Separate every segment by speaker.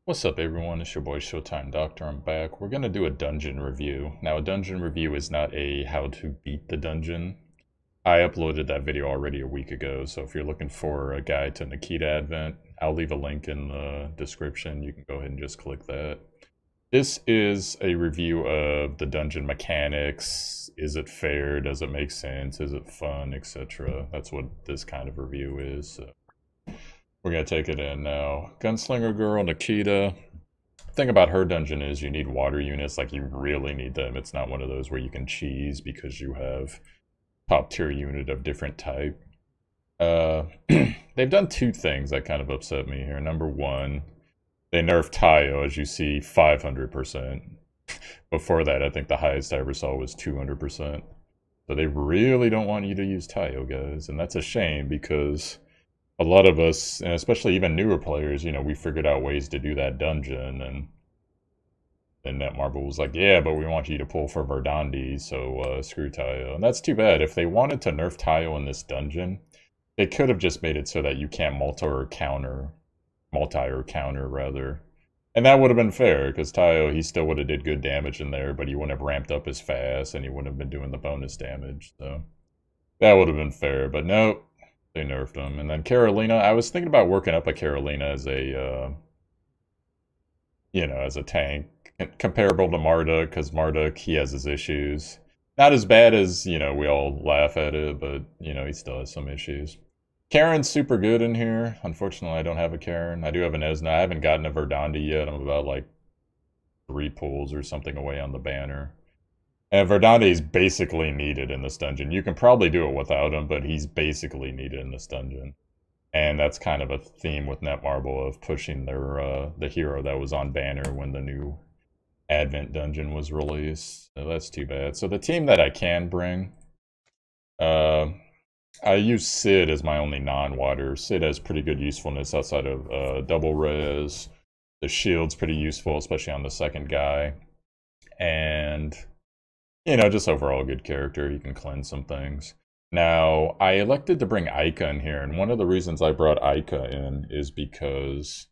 Speaker 1: What's up everyone, it's your boy Showtimedr. I'm back. We're going to do a dungeon review. Now a dungeon review is not a how to beat the dungeon. I uploaded that video already a week ago, so if you're looking for a guide to Nikita Advent, I'll leave a link in the description. You can go ahead and just click that. This is a review of the dungeon mechanics. Is it fair? Does it make sense? Is it fun? Etc. That's what this kind of review is. So we're going to take it in now. Gunslinger Girl Nikita. Thing about her dungeon is you need water units, like you really need them. It's not one of those where you can cheese because you have top tier unit of different type. They've done two things that kind of upset me here. Number one, they nerfed Tayo, as you see, 500%. Before that, I think the highest I ever saw was 200%. So they really don't want you to use Tayo, guys, and that's a shame because a lot of us, and especially even newer players, we figured out ways to do that dungeon, and Netmarble was like, yeah, but we want you to pull for Verdandi, so screw Tayo. And that's too bad. If they wanted to nerf Tayo in this dungeon, they could have just made it so that you can't multi or counter, rather. And that would have been fair, because Tayo, he still would have did good damage in there, but he wouldn't have ramped up as fast, and he wouldn't have been doing the bonus damage, so that would have been fair, but nope. They nerfed him. And then Carolina, I was thinking about working up a Carolina as a, as a tank. Comparable to Marduk, because Marduk, he has his issues. Not as bad as, we all laugh at it, but, he still has some issues. Karen's super good in here. Unfortunately, I don't have a Karen. I do have an Esna. I haven't gotten a Verdandi yet. I'm about, like, 3 pulls or something away on the banner. And Verdandi is basically needed in this dungeon. You can probably do it without him, but he's basically needed in this dungeon. And that's kind of a theme with Netmarble of pushing their the hero that was on banner when the new Advent dungeon was released. So that's too bad. So the team that I can bring, I use Sid as my only non-water. Sid has pretty good usefulness outside of double res. The shield's pretty useful, especially on the second guy. And just overall good character. You can cleanse some things. Now, I elected to bring Aika in here, and one of the reasons I brought Aika in is because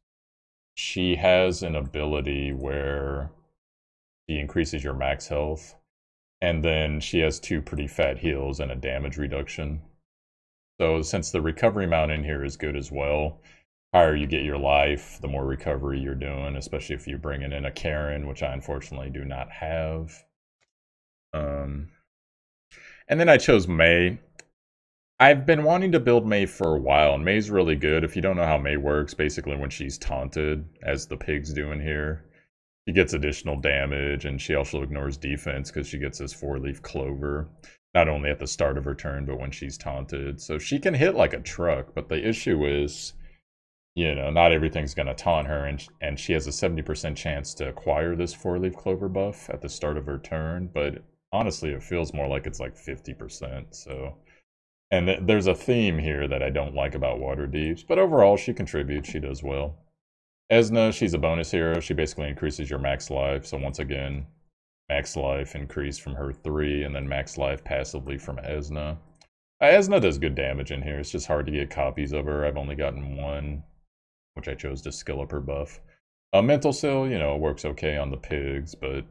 Speaker 1: she has an ability where she increases your max health, and then she has 2 pretty fat heals and a damage reduction. So since the recovery amount in here is good as well, higher you get your life, the more recovery you're doing, especially if you're bringing in a Karen, which I unfortunately do not have. And then I chose May. I've been wanting to build May for a while, and May's really good. If you don't know how May works, basically when she's taunted, as the pigs do in here, she gets additional damage, and she also ignores defense because she gets this 4-leaf clover, not only at the start of her turn, but when she's taunted. So she can hit like a truck, but the issue is, not everything's going to taunt her, and she has a 70% chance to acquire this 4-leaf clover buff at the start of her turn, but honestly, it feels more like it's like 50%, so... And there's a theme here that I don't like about Water Deeps, but overall she contributes, she does well. Esna, she's a bonus hero. She basically increases your max life, so once again, max life increased from her 3, and then max life passively from Esna. Esna does good damage in here, it's just hard to get copies of her. I've only gotten 1, which I chose to skill up her buff. Mental Seal, works okay on the pigs, but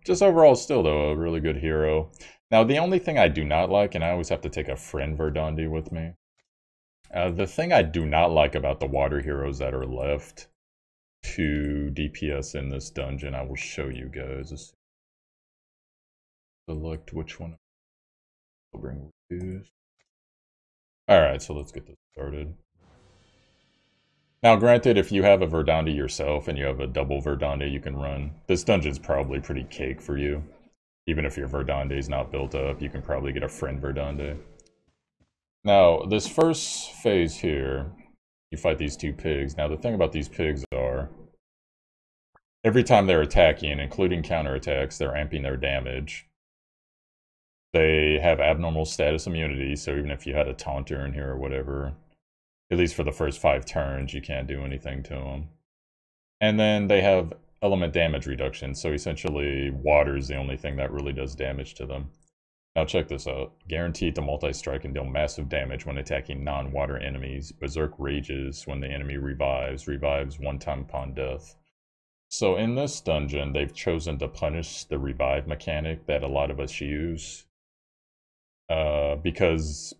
Speaker 1: just overall still, though, a really good hero. Now, the only thing I do not like, and I always have to take a friend Verdandi with me, the thing I do not like about the water heroes that are left to DPS in this dungeon, I will show you guys. Select which one. I'll bring reviews. Alright, so let's get this started. Now, granted, if you have a Verdandi yourself and you have a double Verdandi you can run, this dungeon's probably pretty cake for you. Even if your Verdandi is not built up, you can probably get a friend Verdandi. Now, this first phase here, you fight these 2 pigs. Now, the thing about these pigs are, every time they're attacking, including counterattacks, they're amping their damage. They have abnormal status immunity, so even if you had a taunter in here or whatever, at least for the first 5 turns, you can't do anything to them. And then they have element damage reduction, so essentially water is the only thing that really does damage to them. Now check this out. Guaranteed to multi-strike and deal massive damage when attacking non-water enemies. Berserk rages when the enemy revives. Revives one time upon death. So in this dungeon, they've chosen to punish the revive mechanic that a lot of us use. Because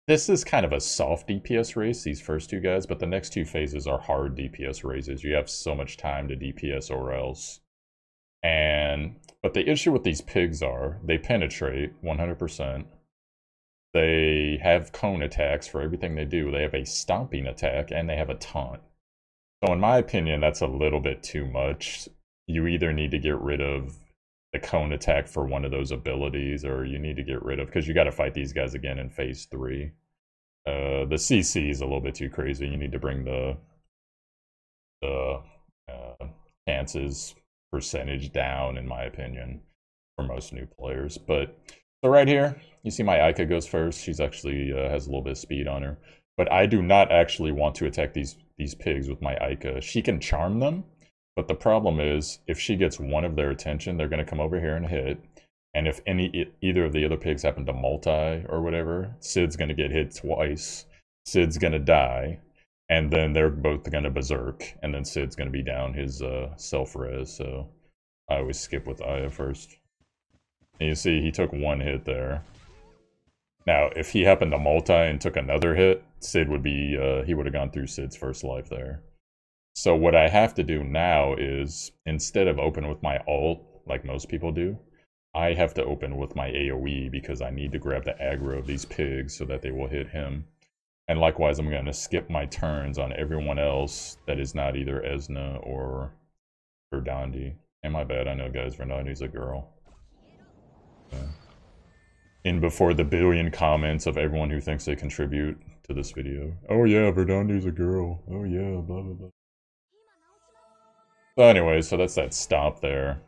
Speaker 1: this is kind of a soft DPS race, these first two guys, but the next two phases are hard DPS races. You have so much time to DPS or else. But the issue with these pigs are, they penetrate 100%. They have cone attacks for everything they do. They have a stomping attack, and they have a taunt. So in my opinion, that's a little bit too much. You either need to get rid of the cone attack for one of those abilities, or you need to get rid of, because you got to fight these guys again in phase 3. The CC is a little bit too crazy. You need to bring the chances percentage down, in my opinion, for most new players. But so right here, you see my Ica goes first. She's actually has a little bit of speed on her. But I do not actually want to attack these pigs with my Ica. She can charm them, but the problem is if she gets one of their attention, they're going to come over here and hit. And if either of the other pigs happen to multi or whatever, Sid's going to get hit twice. Sid's going to die. And then they're both going to berserk. And then Sid's going to be down his self-res. So I always skip with Aya first. And you see he took one hit there. Now, if he happened to multi and took another hit, Sid would be, he would have gone through Sid's first life there. So what I have to do now is, instead of open with my ult, like most people do, I have to open with my AoE because I need to grab the aggro of these pigs so that they will hit him. And likewise, I'm going to skip my turns on everyone else that is not either Esna or Verdandi. And my bad, I know guys, Verdandi's a girl. Yeah. In before the billion comments of everyone who thinks they contribute to this video. Oh yeah, Verdandi's a girl. Oh yeah, blah blah blah. So anyway, so that's that stomp there.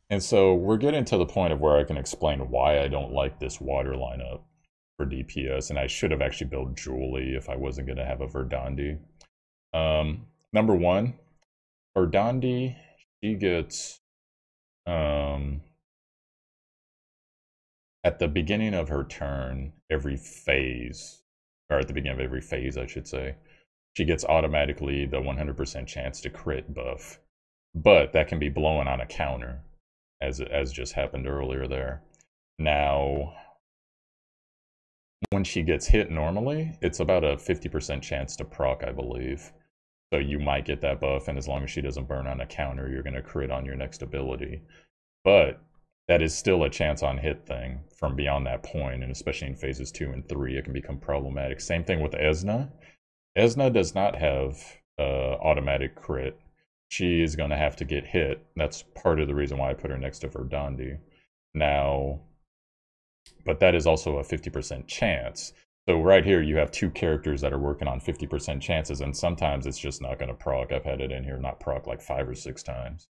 Speaker 1: And so we're getting to the point of where I can explain why I don't like this water lineup for DPS, and I should have actually built Julie if I wasn't going to have a Verdandi. Number one, Verdandi, she gets... at the beginning of her turn, every phase, or at the beginning of every phase, I should say, she gets automatically the 100% chance to crit buff. But that can be blown on a counter, as just happened earlier there. Now, when she gets hit normally, it's about a 50% chance to proc, I believe. So you might get that buff, and as long as she doesn't burn on a counter, you're going to crit on your next ability. But that is still a chance on hit thing from beyond that point, and especially in phases 2 and 3, it can become problematic. Same thing with Esna. Esna does not have automatic crit. She is going to have to get hit. That's part of the reason why I put her next to Verdandi. Now, but that is also a 50% chance. So right here, you have two characters that are working on 50% chances, and sometimes it's just not going to proc. I've had it in here not proc like 5 or 6 times.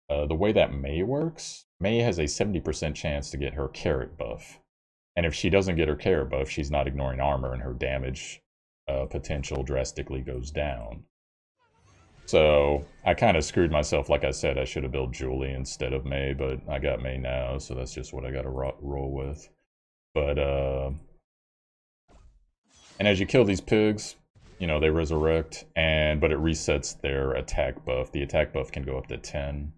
Speaker 1: The way that Mei works, Mei has a 70% chance to get her carrot buff. And if she doesn't get her carrot buff, she's not ignoring armor, and her damage potential drastically goes down. So I kind of screwed myself. Like I said, I should have built Julie instead of Mei, but I got Mei now, so that's just what I got to roll with. But, and as you kill these pigs, you know, they resurrect, but it resets their attack buff. The attack buff can go up to 10.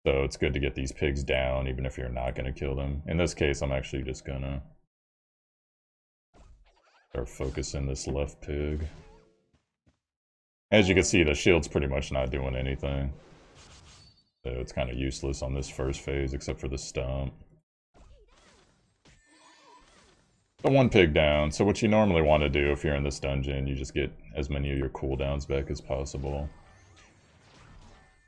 Speaker 1: So it's good to get these pigs down, even if you're not going to kill them. In this case, I'm actually just going to start focusing this left pig. As you can see, the shield's pretty much not doing anything. So it's kind of useless on this first phase, except for the stump. So one pig down. So what you normally want to do if you're in this dungeon, you just get as many of your cooldowns back as possible.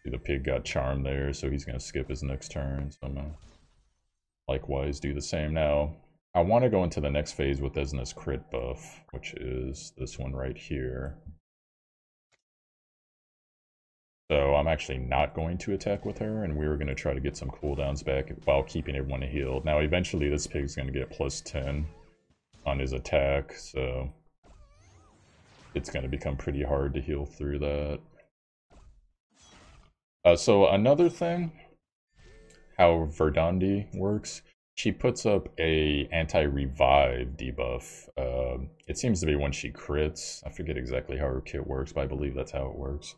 Speaker 1: The pig got charmed there, so he's going to skip his next turn. So I'm going to likewise do the same. Now, I want to go into the next phase with Esna's crit buff, which is this one right here. So I'm actually not going to attack with her, and we were going to try to get some cooldowns back while keeping everyone healed. Now, eventually, this pig's going to get plus 10 on his attack, so it's going to become pretty hard to heal through that. So another thing how Verdandi works. She puts up a anti-revive debuff. It seems to be when she crits. I forget exactly how her kit works, but I believe that's how it works.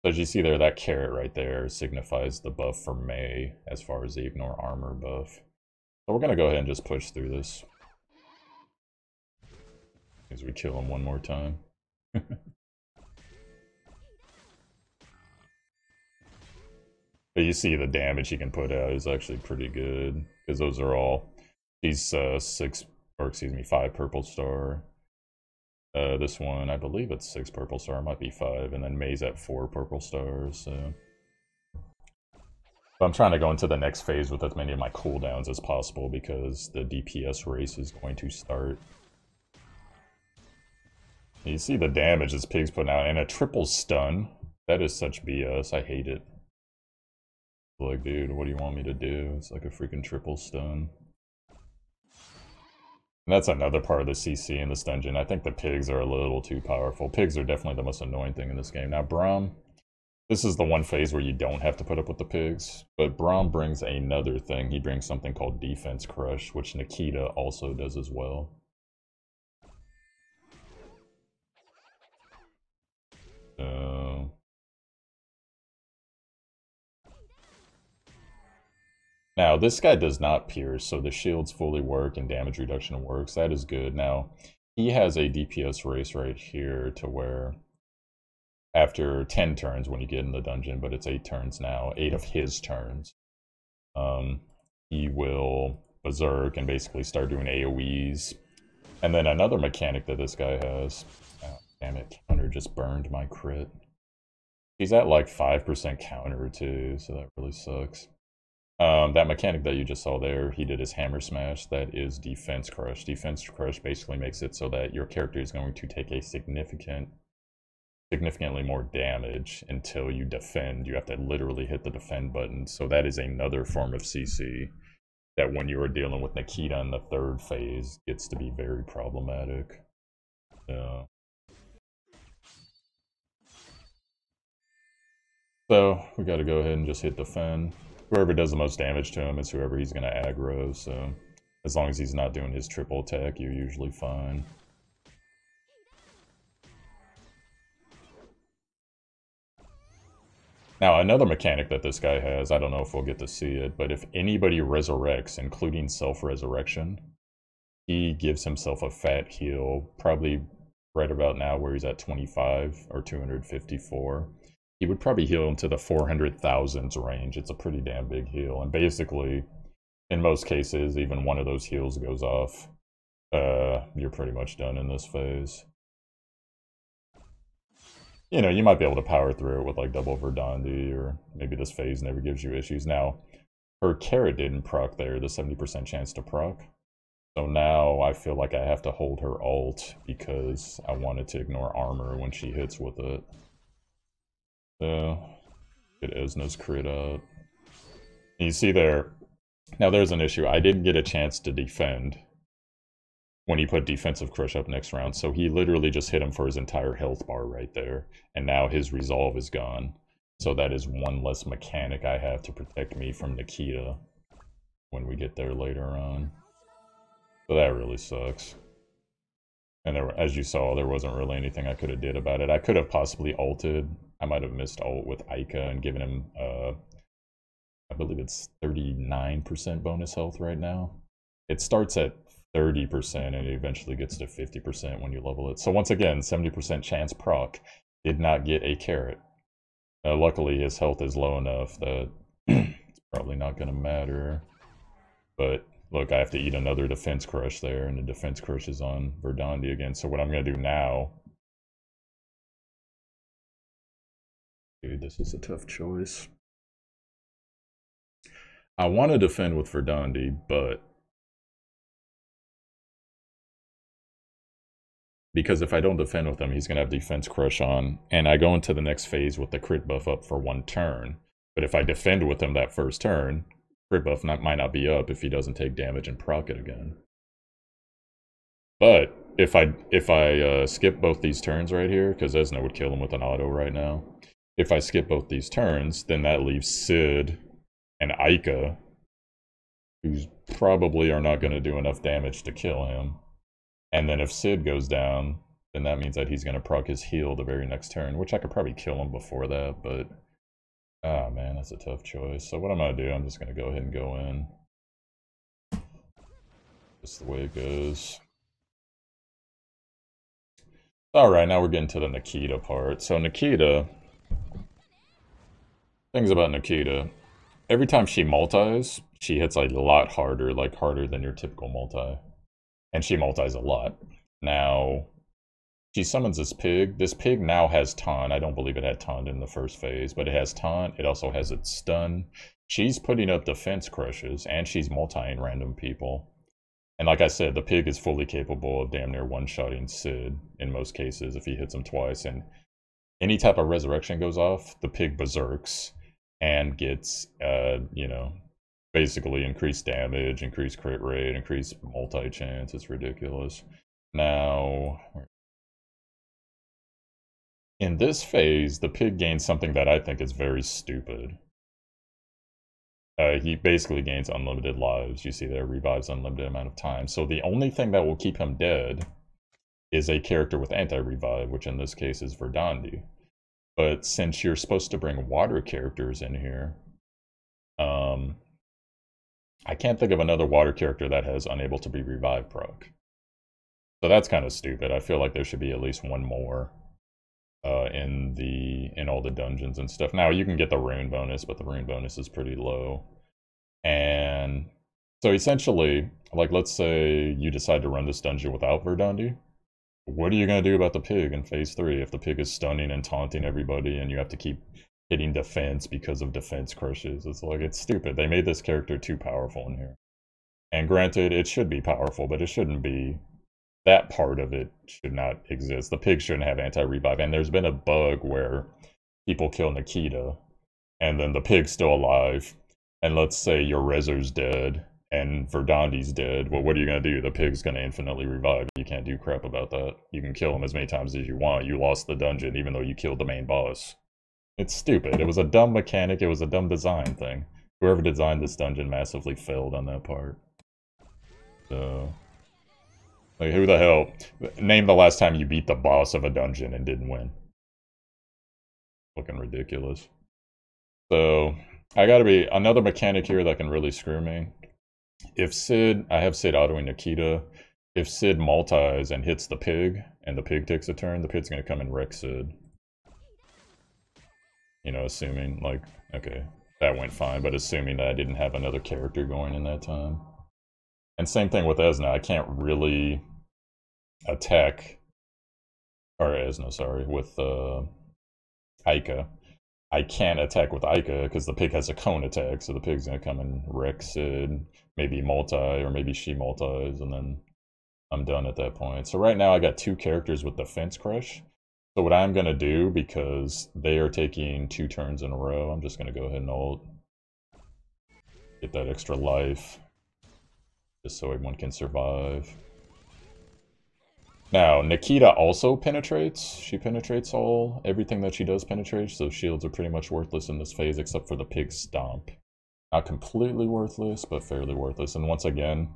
Speaker 1: So as you see there, that carrot right there signifies the buff for Mei as far as the ignore armor buff. So we're gonna go ahead and just push through this. As we kill him one more time. But you see the damage he can put out is actually pretty good, because those are all, he's 5 purple star. This one, I believe it's 6 purple star, it might be 5, and then Mei's at 4 purple stars, so. But I'm trying to go into the next phase with as many of my cooldowns as possible, because the DPS race is going to start. You see the damage this pig's putting out, and a triple stun. That is such BS, I hate it. Like, dude, what do you want me to do? It's like a freaking triple stun. And that's another part of the CC in this dungeon. I think the pigs are a little too powerful. Pigs are definitely the most annoying thing in this game. Now, Braum, this is the one phase where you don't have to put up with the pigs, but Braum brings another thing. He brings something called Defense Crush, which Nikita also does as well. Now, this guy does not pierce, so the shields fully work and damage reduction works. That is good. Now, he has a DPS race right here to where after 10 turns when you get in the dungeon, but it's 8 turns now, 8 of his turns, he will berserk and basically start doing AoEs. And then another mechanic that this guy has, oh, damn it, counter just burned my crit. He's at like 5% counter too, so that really sucks. That mechanic that you just saw there, he did his hammer smash, that is Defense Crush. Defense Crush basically makes it so that your character is going to take a significantly more damage until you defend. You have to literally hit the defend button, so that is another form of CC that when you are dealing with Nikita in the 3rd phase gets to be very problematic. So we gotta go ahead and just hit defend. Whoever does the most damage to him is whoever he's going to aggro, so as long as he's not doing his triple attack, you're usually fine. Now, another mechanic that this guy has, I don't know if we'll get to see it, but if anybody resurrects, including self-resurrection, he gives himself a fat heal, probably right about now where he's at 25 or 254. He would probably heal into the 400,000s range. It's a pretty damn big heal. And basically, in most cases, even one of those heals goes off, you're pretty much done in this phase. You know, you might be able to power through it with like double Verdandi, or maybe this phase never gives you issues. Now, her carrot didn't proc there, the 70% chance to proc. So now I feel like I have to hold her ult because I wanted to ignore armor when she hits with it. So, get Esna's crit out. And you see there, now there's an issue. I didn't get a chance to defend when he put Defensive Crush up next round, so he literally just hit him for his entire health bar right there. And now his resolve is gone. So that is one less mechanic I have to protect me from Nikita when we get there later on. So that really sucks. And there, as you saw, there wasn't really anything I could have did about it. I could have possibly ulted. I might have missed ult with Ica and given him, I believe it's 39% bonus health right now. It starts at 30% and it eventually gets to 50% when you level it. So once again, 70% chance proc did not get a carrot. Luckily, his health is low enough that it's probably not going to matter. But look, I have to eat another Defense Crush there, and the Defense Crush is on Verdandi again. So what I'm going to do now... Dude, this is a tough choice. I want to defend with Verdandi, but... because if I don't defend with him, he's going to have Defense Crush on, and I go into the next phase with the crit buff up for 1 turn. But if I defend with him that first turn, crit buff might not be up if he doesn't take damage and proc it again. But if I skip both these turns right here, because Esna would kill him with an auto right now. If I skip both these turns, then that leaves Sid and Ica who probably are not going to do enough damage to kill him. And then if Sid goes down, then that means that he's going to proc his heal the very next turn, which I could probably kill him before that, but... Ah, man, that's a tough choice. So what I'm going to do, I'm just going to go ahead and go in. Just the way it goes. Alright, now we're getting to the Nikita part. So Nikita... Things about Nikita. Every time she multis, she hits a lot harder, like harder than your typical multi. And she multis a lot. Now, she summons this pig. This pig now has taunt. I don't believe it had taunt in the first phase, but it has taunt. It also has its stun. She's putting up defense crushes, and she's multiing random people. And like I said, the pig is fully capable of damn near one-shotting Sid in most cases if he hits him twice. And any type of resurrection goes off, the pig berserks and gets, you know, basically increased damage, increased crit rate, increased multi-chance. It's ridiculous. Now, in this phase, the pig gains something that I think is very stupid. He basically gains unlimited lives. You see there, revives unlimited amount of time. So the only thing that will keep him dead is a character with anti-revive, which in this case is Verdandi. But since you're supposed to bring water characters in here, I can't think of another water character that has unable to be revived proc. So that's kind of stupid. I feel like there should be at least one more in all the dungeons and stuff. Now you can get the rune bonus, but the rune bonus is pretty low. And so essentially, like let's say you decide to run this dungeon without Verdandi. What are you going to do about the pig in phase 3 if the pig is stunning and taunting everybody and you have to keep hitting defense because of defense crushes? It's like, it's stupid. They made this character too powerful in here. And granted, it should be powerful, but it shouldn't be. That part of it should not exist. The pig shouldn't have anti-revive. And there's been a bug where people kill Nikita and then the pig's still alive. And let's say your Rezer's dead and Verdandi's dead. Well, what are you going to do? The pig's going to infinitely revive. You can't do crap about that. You can kill him as many times as you want. You lost the dungeon even though you killed the main boss. It's stupid. It was a dumb mechanic. It was a dumb design thing. Whoever designed this dungeon massively failed on that part. So... like, who the hell? Name the last time you beat the boss of a dungeon and didn't win. Looking ridiculous. So, I gotta be... another mechanic here that can really screw me. If Sid... I have Sid autoing Nikita. If Sid multis and hits the pig, and the pig takes a turn, the pig's gonna come and wreck Sid. You know, assuming, like... okay, that went fine, but assuming that I didn't have another character going in that time. And same thing with Esna. I can't really attack, or Esna, sorry, with Aika. I can't attack with Aika because the pig has a cone attack, so the pig's gonna come and wreck Sid, maybe multi, or maybe she multis, and then I'm done at that point. So right now I got 2 characters with defense crush. So what I'm gonna do, because they are taking 2 turns in a row, I'm just gonna go ahead and ult. Get that extra life. Just so everyone can survive. Now, Nikita also penetrates. She penetrates everything that she does penetrates, so shields are pretty much worthless in this phase except for the pig stomp. Not completely worthless, but fairly worthless. And once again,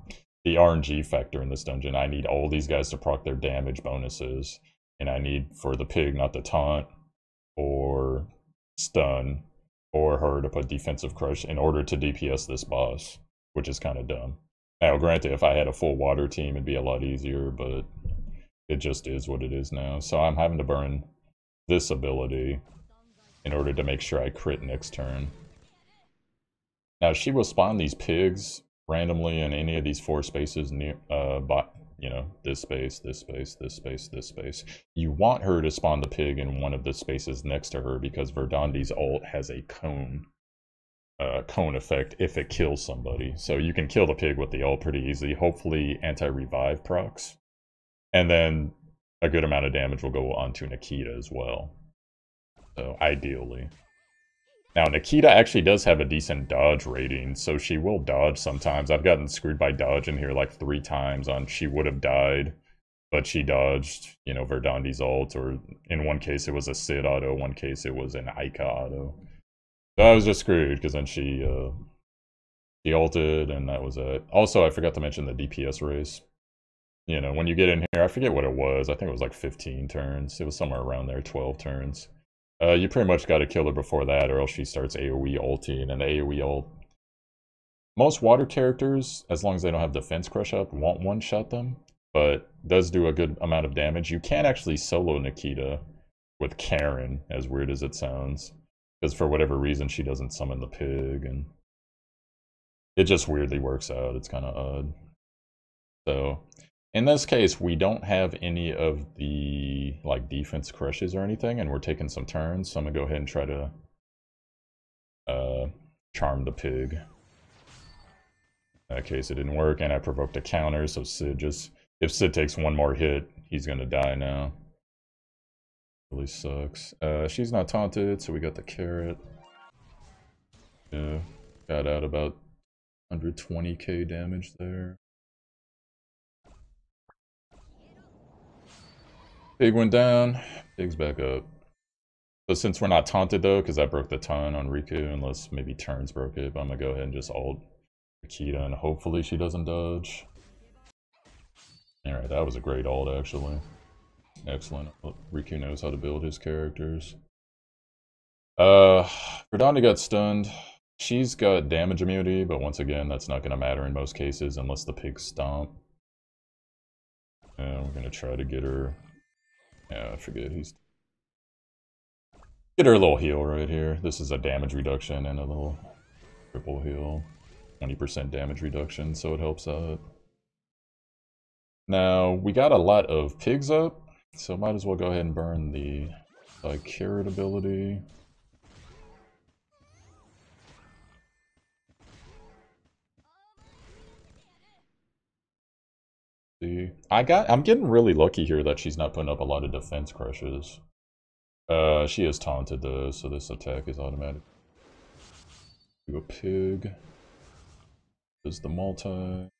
Speaker 1: the RNG factor in this dungeon. I need all these guys to proc their damage bonuses, and I need for the pig not to taunt, or stun, or her to put defensive crush in order to DPS this boss, which is kind of dumb. Now, granted, if I had a full water team, it'd be a lot easier, but it just is what it is now. So I'm having to burn this ability in order to make sure I crit next turn. Now, she will spawn these pigs randomly in any of these 4 spaces near, you know, this space, this space, this space, this space. You want her to spawn the pig in one of the spaces next to her because Verdandi's ult has a cone effect if it kills somebody. So you can kill the pig with the ult pretty easily. Hopefully anti-revive procs. And then a good amount of damage will go on to Nikita as well. So ideally. Now Nikita actually does have a decent dodge rating, so she will dodge sometimes. I've gotten screwed by dodge in here like 3 times on she would have died, but she dodged, you know, Verdandi's ult, or in one case it was a Sid auto, one case it was an Aika auto. So I was just screwed, because then she He ulted, and that was it. Also, I forgot to mention the DPS race. You know, when you get in here, I forget what it was. I think it was like 15 turns. It was somewhere around there, 12 turns. You pretty much got to kill her before that, or else she starts AoE ulting, and the AoE ult. Most water characters, as long as they don't have defense crush up, won't one-shot them, but does do a good amount of damage. You can actually solo Nikita with Karen, as weird as it sounds, because for whatever reason she doesn't summon the pig, and it just weirdly works out. It's kind of odd. So in this case, we don't have any of the like defense crushes or anything, and we're taking some turns. So I'm gonna go ahead and try to charm the pig. In that case, it didn't work, and I provoked a counter. So Sid just, if Sid takes one more hit, he's gonna die now. Really sucks. She's not taunted, so we got the carrot. Yeah, got out about 120k damage there. Pig went down. Pig's back up. So since we're not taunted though, because I broke the ton on Riku, unless maybe turns broke it, but I'm gonna go ahead and just ult Nikita, and hopefully she doesn't dodge. Alright, that was a great ult actually. Excellent. Riku knows how to build his characters. Verdandi got stunned. She's got damage immunity, but once again, that's not gonna matter in most cases unless the pig stomp. And we're gonna try to get her. Yeah, I forget he's. Get her a little heal right here. This is a damage reduction and a little triple heal. 20% damage reduction, so it helps out. Now, we got a lot of pigs up, so might as well go ahead and burn the carrot ability. See, I'm getting really lucky here that she's not putting up a lot of defense crushes. She is taunted though, so this attack is automatic. We go pig. Does the multi.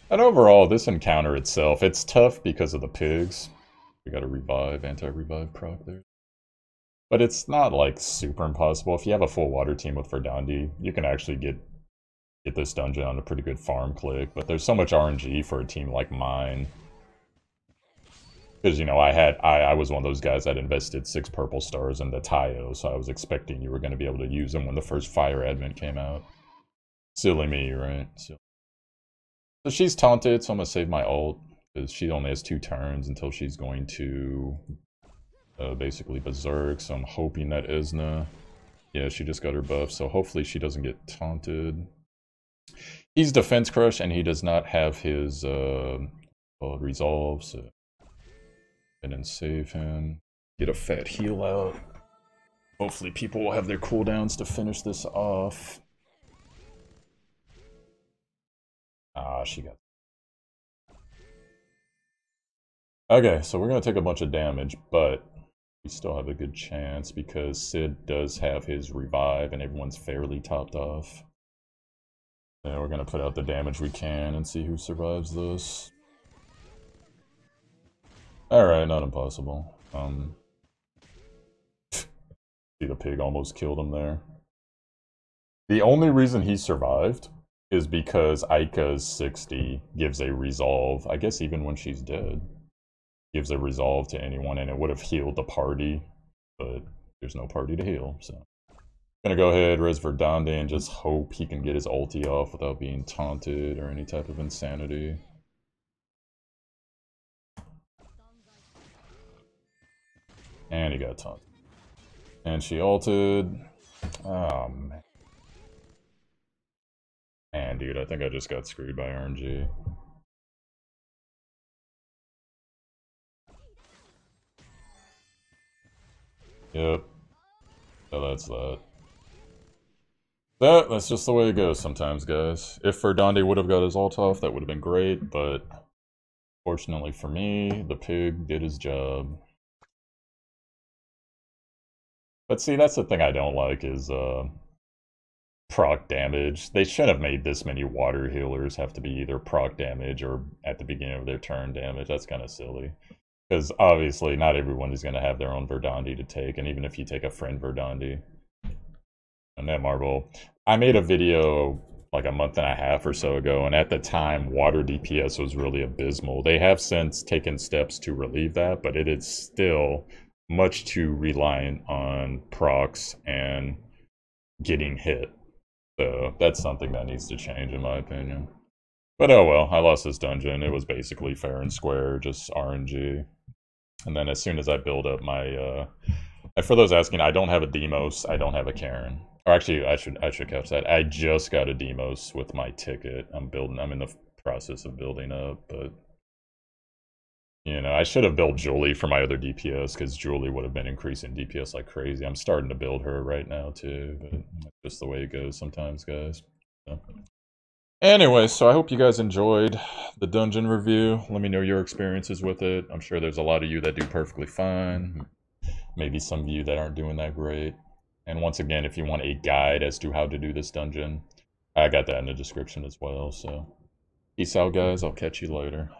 Speaker 1: And overall, this encounter itself, it's tough because of the pigs. We got a revive, anti-revive proc there. But it's not like super impossible. If you have a full water team with Verdandi, you can actually get this dungeon on a pretty good farm click. But there's so much RNG for a team like mine. Because, you know, I was one of those guys that invested 6 purple stars in the Taio, so I was expecting you were going to be able to use them when the first Fire Advent came out. Silly me, right? So she's taunted, so I'm going to save my ult, because she only has 2 turns until she's going to basically berserk, so I'm hoping that Isna... Yeah, she just got her buff, so hopefully she doesn't get taunted. He's defense crush, and he does not have his resolve, so... And then save him. Get a fat heal out. Hopefully people will have their cooldowns to finish this off. Ah, she got... Okay, so we're going to take a bunch of damage, but we still have a good chance because Sid does have his revive and everyone's fairly topped off. And we're going to put out the damage we can and see who survives this. Alright, not impossible. See, the pig almost killed him there. The only reason he survived is because Aika's 60 gives a resolve, I guess even when she's dead. Gives a resolve to anyone, and it would have healed the party, but there's no party to heal, so. Gonna go ahead, res Verdandi, and just hope he can get his ulti off without being taunted or any type of insanity. And he got taunted. And she ulted. Oh, man. Man, dude, I think I just got screwed by RNG. Yep. So that's that. That's just the way it goes sometimes, guys. If Verdandi would have got his ult off, that would have been great, but fortunately for me, the pig did his job. But see, that's the thing I don't like is proc damage. They shouldn't have made this many water healers have to be either proc damage or at the beginning of their turn damage. That's kind of silly. Because obviously not everyone is going to have their own Verdandi to take, and even if you take a friend Verdandi, and Netmarble, I made a video like a month and a half or so ago, and at the time, water DPS was really abysmal. They have since taken steps to relieve that, but it is still much too reliant on procs and getting hit. So that's something that needs to change, in my opinion. But oh well, I lost this dungeon. It was basically fair and square, just RNG. And then as soon as I build up my, and for those asking, I don't have a Demos, I don't have a Karen. Or actually, I should catch that. I just got a Demos with my ticket. I'm in the process of building up, but you know, I should have built Julie for my other DPS because Julie would have been increasing DPS like crazy. I'm starting to build her right now too, but that's just the way it goes sometimes, guys. So. Anyway, so I hope you guys enjoyed the dungeon review. Let me know your experiences with it. I'm sure there's a lot of you that do perfectly fine. Maybe some of you that aren't doing that great. And once again, if you want a guide as to how to do this dungeon, I got that in the description as well. So peace out, guys. I'll catch you later.